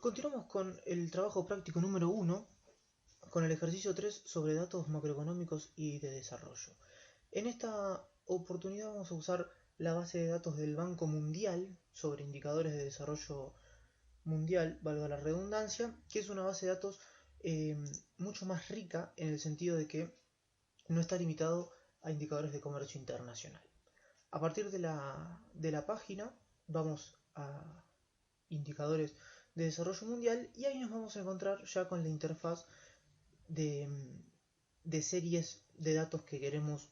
Continuamos con el trabajo práctico número 1, con el ejercicio 3 sobre datos macroeconómicos y de desarrollo. En esta oportunidad vamos a usar la base de datos del Banco Mundial sobre indicadores de desarrollo mundial, valga la redundancia, que es una base de datos eh, mucho más rica en el sentido de que no está limitado a indicadores de comercio internacional. A partir de la página vamos a indicadores de desarrollo mundial y ahí nos vamos a encontrar ya con la interfaz de, de series de datos que queremos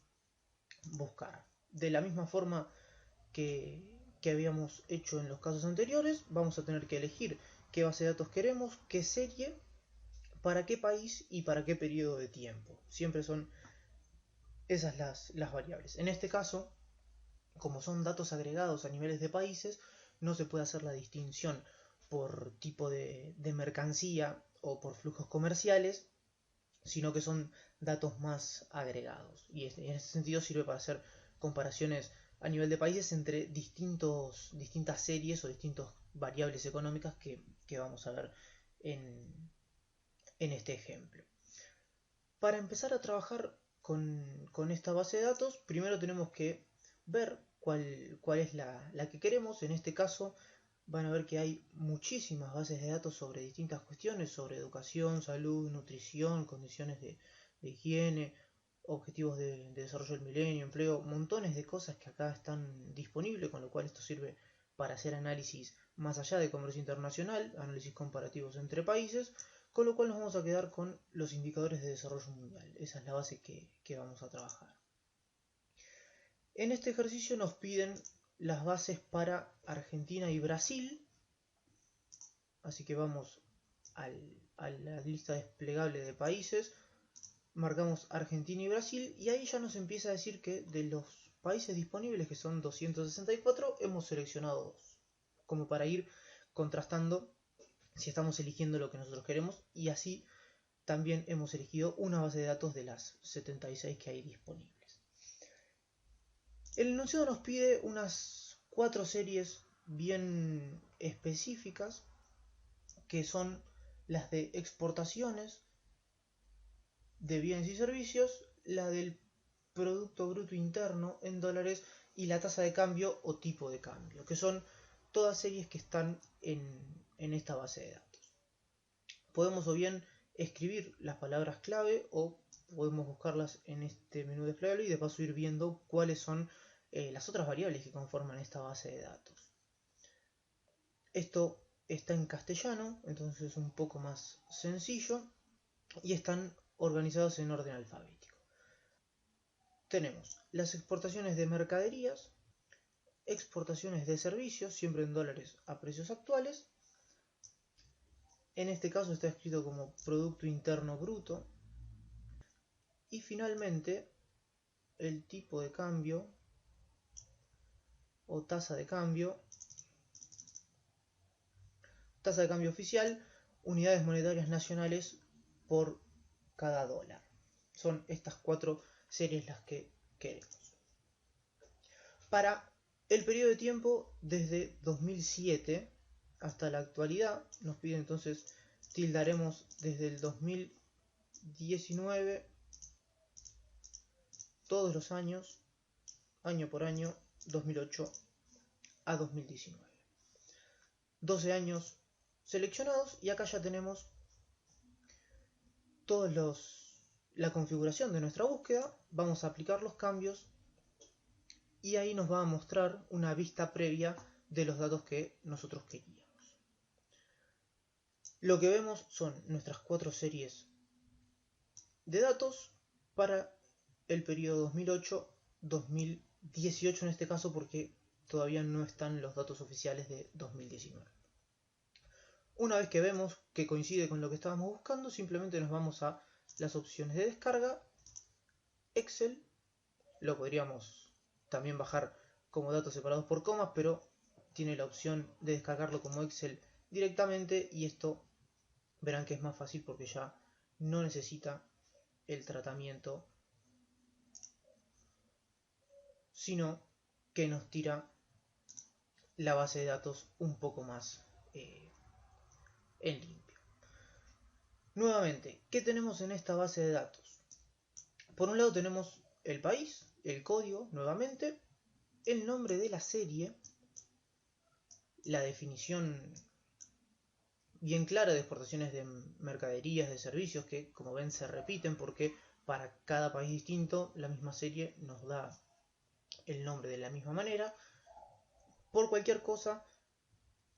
buscar. De la misma forma que habíamos hecho en los casos anteriores, vamos a tener que elegir qué base de datos queremos, qué serie, para qué país y para qué periodo de tiempo. Siempre son esas las variables. En este caso, como son datos agregados a niveles de países, no se puede hacer la distinción por tipo de mercancía o por flujos comerciales, sino que son datos más agregados. Y en ese sentido sirve para hacer comparaciones a nivel de países entre distintas series o distintas variables económicas que vamos a ver en este ejemplo. Para empezar a trabajar con esta base de datos, primero tenemos que ver cuál es la que queremos. En este caso van a ver que hay muchísimas bases de datos sobre distintas cuestiones, sobre educación, salud, nutrición, condiciones de higiene, objetivos de desarrollo del milenio, empleo, montones de cosas que acá están disponibles, con lo cual esto sirve para hacer análisis más allá de comercio internacional, análisis comparativos entre países, con lo cual nos vamos a quedar con los indicadores de desarrollo mundial. Esa es la base que vamos a trabajar. En este ejercicio nos piden las bases para Argentina y Brasil, así que vamos a la lista desplegable de países, marcamos Argentina y Brasil y ahí ya nos empieza a decir que de los países disponibles, que son 264, hemos seleccionado 2, como para ir contrastando si estamos eligiendo lo que nosotros queremos, y así también hemos elegido una base de datos de las 76 que hay disponibles. El enunciado nos pide unas 4 series bien específicas, que son las de exportaciones de bienes y servicios, la del Producto Bruto Interno en dólares y la tasa de cambio o tipo de cambio, que son todas series que están en esta base de datos. Podemos o bien escribir las palabras clave o podemos buscarlas en este menú desplegable y de paso ir viendo cuáles son las otras variables que conforman esta base de datos. Esto está en castellano, entonces es un poco más sencillo y están organizados en orden alfabético. Tenemos las exportaciones de mercaderías, exportaciones de servicios, siempre en dólares a precios actuales. En este caso está escrito como Producto Interno Bruto. Y finalmente, el tipo de cambio o tasa de cambio oficial, unidades monetarias nacionales por cada dólar. Son estas 4 series las que queremos. Para el periodo de tiempo desde 2007 hasta la actualidad, nos pide entonces, tildaremos desde el 2019 todos los años, año por año, 2008 a 2019. 12 años seleccionados y acá ya tenemos la configuración de nuestra búsqueda. Vamos a aplicar los cambios y ahí nos va a mostrar una vista previa de los datos que nosotros queríamos. Lo que vemos son nuestras 4 series de datos para el periodo 2008-2018 en este caso, porque todavía no están los datos oficiales de 2019. Una vez que vemos que coincide con lo que estábamos buscando, simplemente nos vamos a las opciones de descarga, Excel. Lo podríamos también bajar como datos separados por comas, pero tiene la opción de descargarlo como Excel directamente, y esto verán que es más fácil porque ya no necesita el tratamiento, sino que nos tira la base de datos un poco más en limpio. Nuevamente, ¿qué tenemos en esta base de datos? Por un lado tenemos el país, el código, nuevamente, el nombre de la serie, la definición bien clara de exportaciones de mercaderías, de servicios, que como ven se repiten porque para cada país distinto la misma serie nos da el nombre de la misma manera. Por cualquier cosa,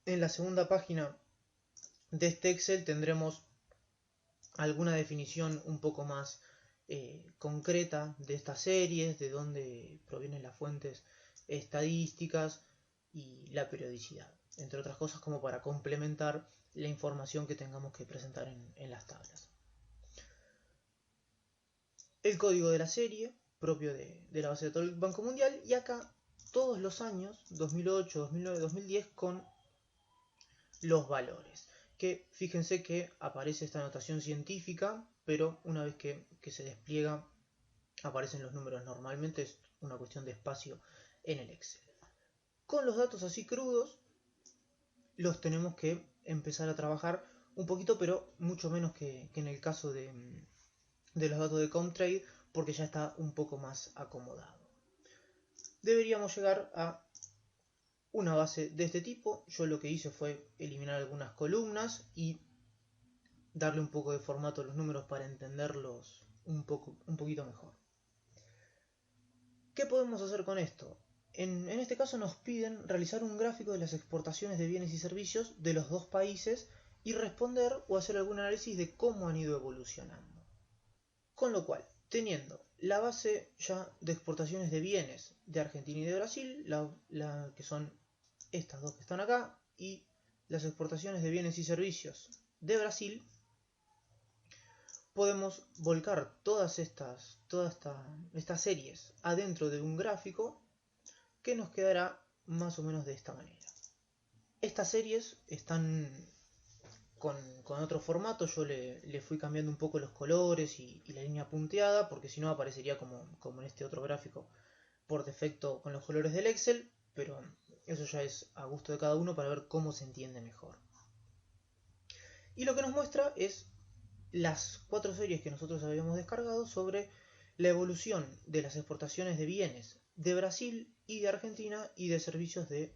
en la segunda página de este Excel tendremos alguna definición un poco más concreta de estas series, de dónde provienen las fuentes estadísticas y la periodicidad, entre otras cosas, como para complementar la información que tengamos que presentar en las tablas. El código de la serie, propio de la base de todo el Banco Mundial, y acá todos los años, 2008, 2009, 2010, con los valores. Que fíjense que aparece esta notación científica, pero una vez que se despliega aparecen los números. Normalmente es una cuestión de espacio en el Excel. Con los datos así crudos los tenemos que empezar a trabajar un poquito, pero mucho menos que en el caso de los datos de Comtrade, porque ya está un poco más acomodado. Deberíamos llegar a una base de este tipo. Yo lo que hice fue eliminar algunas columnas y darle un poco de formato a los números para entenderlos un poquito mejor. ¿Qué podemos hacer con esto? En este caso nos piden realizar un gráfico de las exportaciones de bienes y servicios de los dos países y responder o hacer algún análisis de cómo han ido evolucionando. Con lo cual, teniendo la base ya de exportaciones de bienes de Argentina y de Brasil, que son estas dos que están acá, y las exportaciones de bienes y servicios de Brasil, podemos volcar todas estas series adentro de un gráfico que nos quedará más o menos de esta manera. Estas series están con otro formato. Yo le fui cambiando un poco los colores y la línea punteada, porque si no aparecería como en este otro gráfico por defecto con los colores del Excel, pero eso ya es a gusto de cada uno para ver cómo se entiende mejor. Y lo que nos muestra es las 4 series que nosotros habíamos descargado sobre la evolución de las exportaciones de bienes de Brasil y de Argentina y de servicios de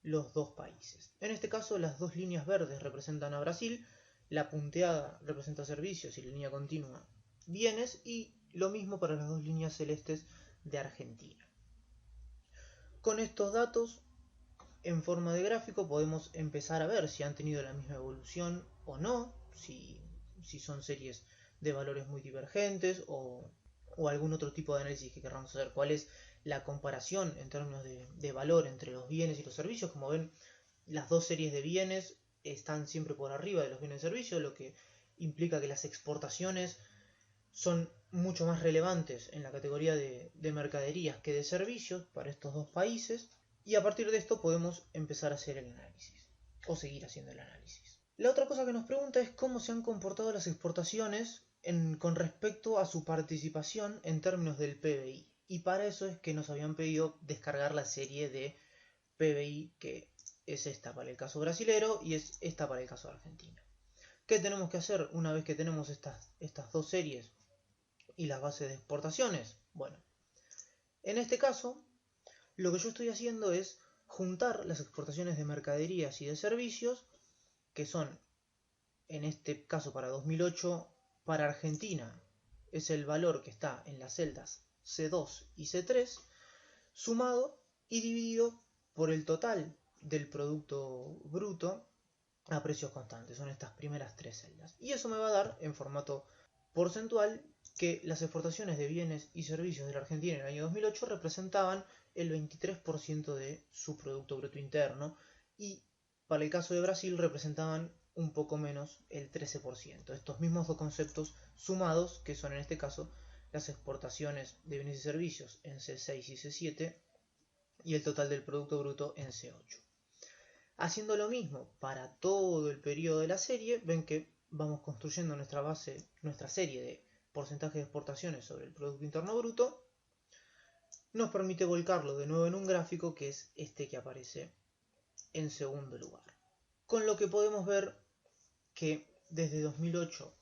los dos países. En este caso, las dos líneas verdes representan a Brasil, la punteada representa servicios y la línea continua bienes, y lo mismo para las dos líneas celestes de Argentina. Con estos datos en forma de gráfico podemos empezar a ver si han tenido la misma evolución o no, si son series de valores muy divergentes o algún otro tipo de análisis que queramos hacer. ¿Cuál es la comparación en términos de valor entre los bienes y los servicios? Como ven, las dos series de bienes están siempre por arriba de los bienes y servicios, lo que implica que las exportaciones son mucho más relevantes en la categoría de mercaderías que de servicios para estos dos países, y a partir de esto podemos empezar a hacer el análisis o seguir haciendo el análisis. La otra cosa que nos pregunta es cómo se han comportado las exportaciones con respecto a su participación en términos del PBI, y para eso es que nos habían pedido descargar la serie de PBI, que es esta para el caso brasilero y es esta para el caso argentino. ¿Qué tenemos que hacer una vez que tenemos estas dos series y las bases de exportaciones? Bueno, en este caso lo que yo estoy haciendo es juntar las exportaciones de mercaderías y de servicios, que son, en este caso para 2008, para Argentina es el valor que está en las celdas C2 y C3, sumado y dividido por el total del Producto Bruto a precios constantes. Son estas primeras 3 celdas. Y eso me va a dar, en formato porcentual, que las exportaciones de bienes y servicios de la Argentina en el año 2008 representaban el 23% de su Producto Bruto Interno, y para el caso de Brasil representaban un poco menos, el 13%. Estos mismos dos conceptos sumados, que son en este caso las exportaciones de bienes y servicios en C6 y C7 y el total del Producto Bruto en C8. Haciendo lo mismo para todo el periodo de la serie, ven que vamos construyendo nuestra serie de porcentaje de exportaciones sobre el Producto Interno Bruto. Nos permite volcarlo de nuevo en un gráfico que es este que aparece en segundo lugar. Con lo que podemos ver que desde 2008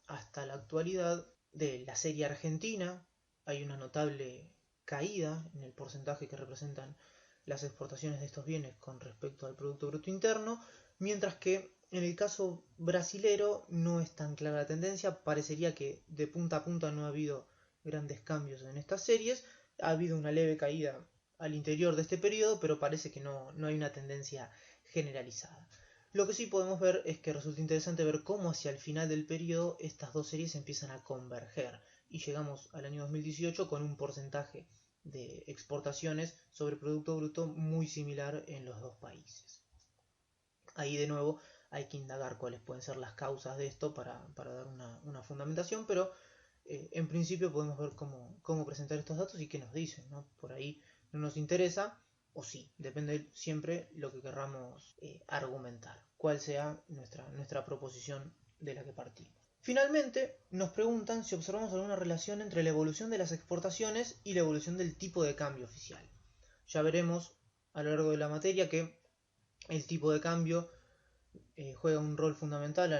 hasta la actualidad de la serie argentina hay una notable caída en el porcentaje que representan las exportaciones de estos bienes con respecto al Producto Bruto Interno, mientras que en el caso brasilero no es tan clara la tendencia, parecería que de punta a punta no ha habido grandes cambios en estas series, ha habido una leve caída al interior de este periodo, pero parece que no hay una tendencia generalizada. Lo que sí podemos ver es que resulta interesante ver cómo hacia el final del periodo estas dos series empiezan a converger y llegamos al año 2018 con un porcentaje de exportaciones sobre Producto Bruto muy similar en los dos países. Ahí de nuevo hay que indagar cuáles pueden ser las causas de esto para dar una fundamentación, pero en principio podemos ver cómo presentar estos datos y qué nos dicen, ¿no? Por ahí no nos interesa, o sí, depende siempre lo que querramos argumentar, cuál sea nuestra proposición de la que partimos. Finalmente, nos preguntan si observamos alguna relación entre la evolución de las exportaciones y la evolución del tipo de cambio oficial. Ya veremos a lo largo de la materia que el tipo de cambio juega un rol fundamental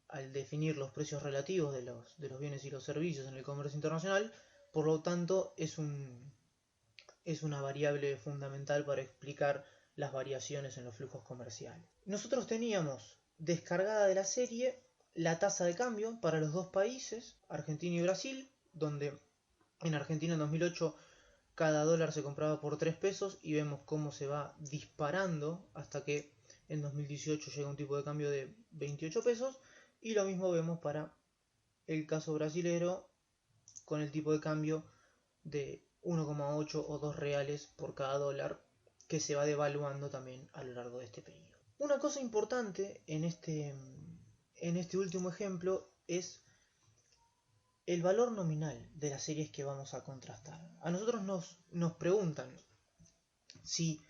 al definir los precios relativos de los bienes y los servicios en el comercio internacional, por lo tanto es una variable fundamental para explicar las variaciones en los flujos comerciales. Nosotros teníamos descargada de la serie la tasa de cambio para los dos países, Argentina y Brasil, donde en Argentina en 2008 cada dólar se compraba por 3 pesos y vemos cómo se va disparando hasta que en 2018 llega un tipo de cambio de 28 pesos y lo mismo vemos para el caso brasilero con el tipo de cambio de 1,8 o 2 reales por cada dólar que se va devaluando también a lo largo de este periodo. Una cosa importante en este último ejemplo es el valor nominal de las series que vamos a contrastar. A nosotros nos preguntan si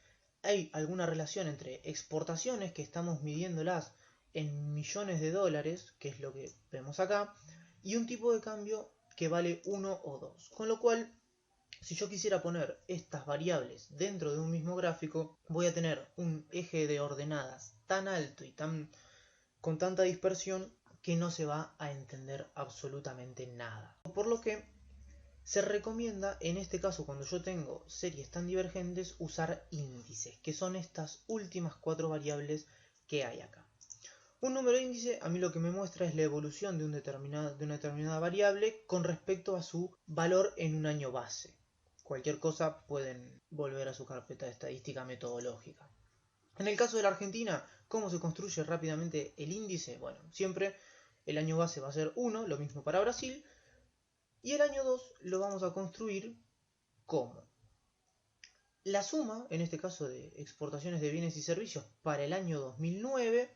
hay alguna relación entre exportaciones que estamos midiéndolas en millones de dólares, que es lo que vemos acá, y un tipo de cambio que vale 1 o 2. Con lo cual, si yo quisiera poner estas variables dentro de un mismo gráfico, voy a tener un eje de ordenadas tan alto y con tanta dispersión que no se va a entender absolutamente nada. Por lo que se recomienda, en este caso, cuando yo tengo series tan divergentes, usar índices, que son estas últimas 4 variables que hay acá. Un número índice a mí lo que me muestra es la evolución de una determinada variable con respecto a su valor en un año base. Cualquier cosa pueden volver a su carpeta de estadística metodológica. En el caso de la Argentina, ¿cómo se construye rápidamente el índice? Bueno, siempre el año base va a ser 1, lo mismo para Brasil, y el año 2 lo vamos a construir como la suma, en este caso de exportaciones de bienes y servicios para el año 2009,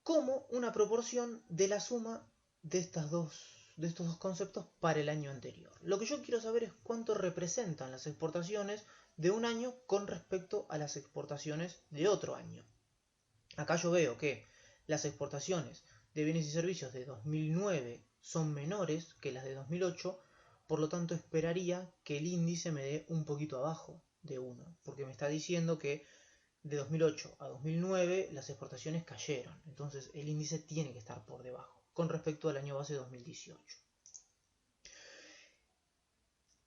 como una proporción de la suma de estos dos conceptos para el año anterior. Lo que yo quiero saber es cuánto representan las exportaciones de un año con respecto a las exportaciones de otro año. Acá yo veo que las exportaciones de bienes y servicios de 2009 son menores que las de 2008, por lo tanto esperaría que el índice me dé un poquito abajo de 1, porque me está diciendo que de 2008 a 2009 las exportaciones cayeron, entonces el índice tiene que estar por debajo con respecto al año base 2018.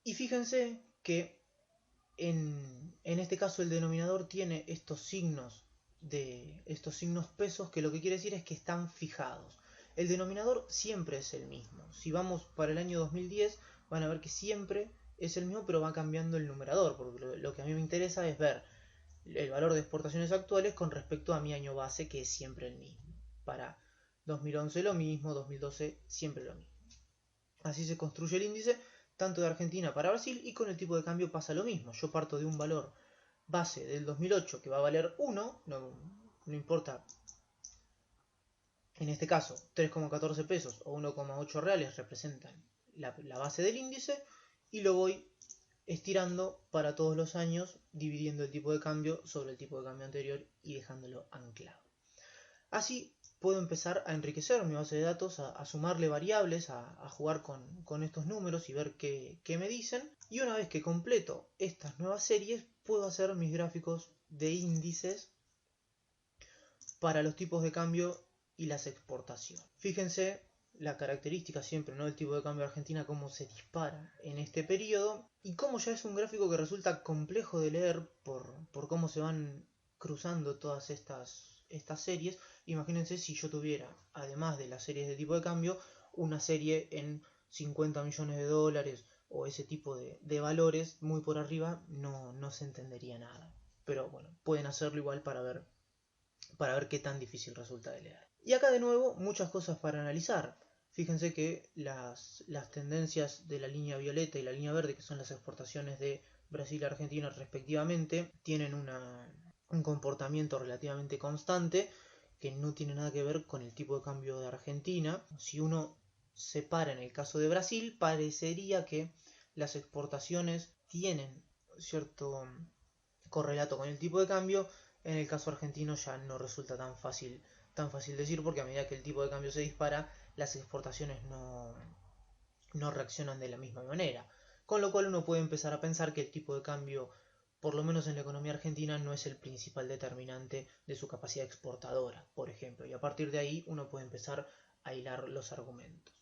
Y fíjense que en este caso el denominador tiene estos signos pesos, que lo que quiere decir es que están fijados. El denominador siempre es el mismo. Si vamos para el año 2010 van a ver que siempre es el mismo, pero va cambiando el numerador, porque lo que a mí me interesa es ver el valor de exportaciones actuales con respecto a mi año base, que es siempre el mismo. Para 2011 lo mismo, 2012 siempre lo mismo. Así se construye el índice tanto de Argentina para Brasil, y con el tipo de cambio pasa lo mismo. Yo parto de un valor base del 2008 que va a valer 1, no importa, en este caso 3,14 pesos o 1,8 reales representan la base del índice, y lo voy estirando para todos los años, dividiendo el tipo de cambio sobre el tipo de cambio anterior y dejándolo anclado. Así puedo empezar a enriquecer mi base de datos, a sumarle variables, a jugar con estos números y ver qué me dicen. Y una vez que completo estas nuevas series, puedo hacer mis gráficos de índices para los tipos de cambio y las exportaciones. Fíjense la característica siempre, ¿no?, del tipo de cambio de Argentina, cómo se dispara en este periodo y cómo ya es un gráfico que resulta complejo de leer por cómo se van cruzando todas estas series. Imagínense si yo tuviera, además de las series de tipo de cambio, una serie en 50 millones de dólares o ese tipo de valores muy por arriba, no se entendería nada. Pero bueno, pueden hacerlo igual para ver qué tan difícil resulta de leer. Y acá de nuevo muchas cosas para analizar. Fíjense que las tendencias de la línea violeta y la línea verde, que son las exportaciones de Brasil y Argentina respectivamente, tienen un comportamiento relativamente constante que no tiene nada que ver con el tipo de cambio de Argentina. Si uno separa en el caso de Brasil, parecería que las exportaciones tienen cierto correlato con el tipo de cambio. En el caso argentino ya no resulta tan fácil decir, porque a medida que el tipo de cambio se dispara, las exportaciones no reaccionan de la misma manera. Con lo cual uno puede empezar a pensar que el tipo de cambio, por lo menos en la economía argentina, no es el principal determinante de su capacidad exportadora, por ejemplo. Y a partir de ahí uno puede empezar a hilar los argumentos.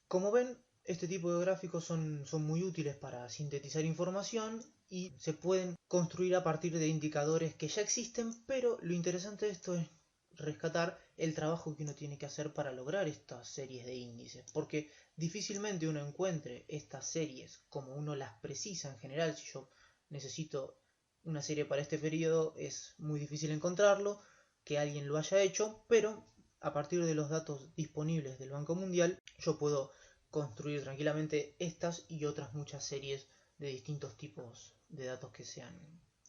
Como ven, este tipo de gráficos son muy útiles para sintetizar información y se pueden construir a partir de indicadores que ya existen, pero lo interesante de esto es rescatar el trabajo que uno tiene que hacer para lograr estas series de índices, porque difícilmente uno encuentre estas series como uno las precisa en general. Si yo necesito una serie para este periodo, es muy difícil encontrarlo, que alguien lo haya hecho, pero a partir de los datos disponibles del Banco Mundial, yo puedo construir tranquilamente estas y otras muchas series de distintos tipos de datos que sean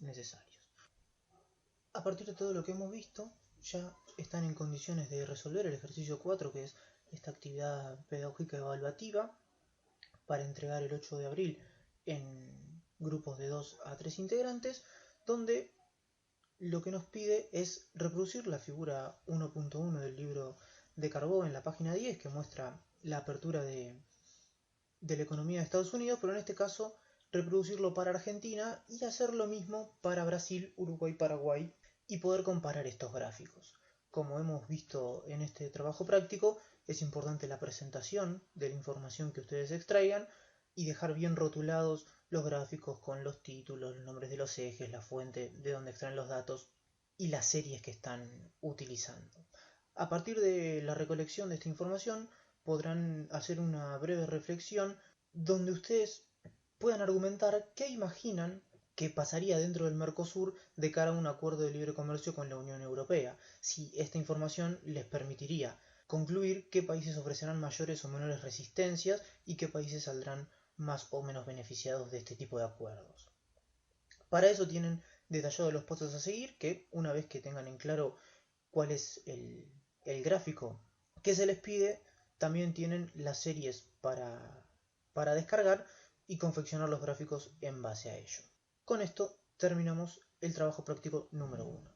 necesarios. A partir de todo lo que hemos visto, ya están en condiciones de resolver el ejercicio 4, que es esta actividad pedagógica evaluativa, para entregar el 8 de abril en grupos de 2 a 3 integrantes, donde lo que nos pide es reproducir la figura 1.1 del libro de Carbó en la página 10, que muestra la apertura de la economía de Estados Unidos, pero en este caso reproducirlo para Argentina y hacer lo mismo para Brasil, Uruguay, Paraguay, y poder comparar estos gráficos. Como hemos visto en este trabajo práctico, es importante la presentación de la información que ustedes extraigan y dejar bien rotulados los gráficos con los títulos, los nombres de los ejes, la fuente de donde extraen los datos y las series que están utilizando. A partir de la recolección de esta información, podrán hacer una breve reflexión donde ustedes puedan argumentar qué imaginan que pasaría dentro del Mercosur de cara a un acuerdo de libre comercio con la Unión Europea, si esta información les permitiría concluir qué países ofrecerán mayores o menores resistencias y qué países saldrán más o menos beneficiados de este tipo de acuerdos. Para eso tienen detallados los pasos a seguir, que una vez que tengan en claro cuál es el gráfico que se les pide, también tienen las series para descargar y confeccionar los gráficos en base a ello. Con esto terminamos el trabajo práctico número 1.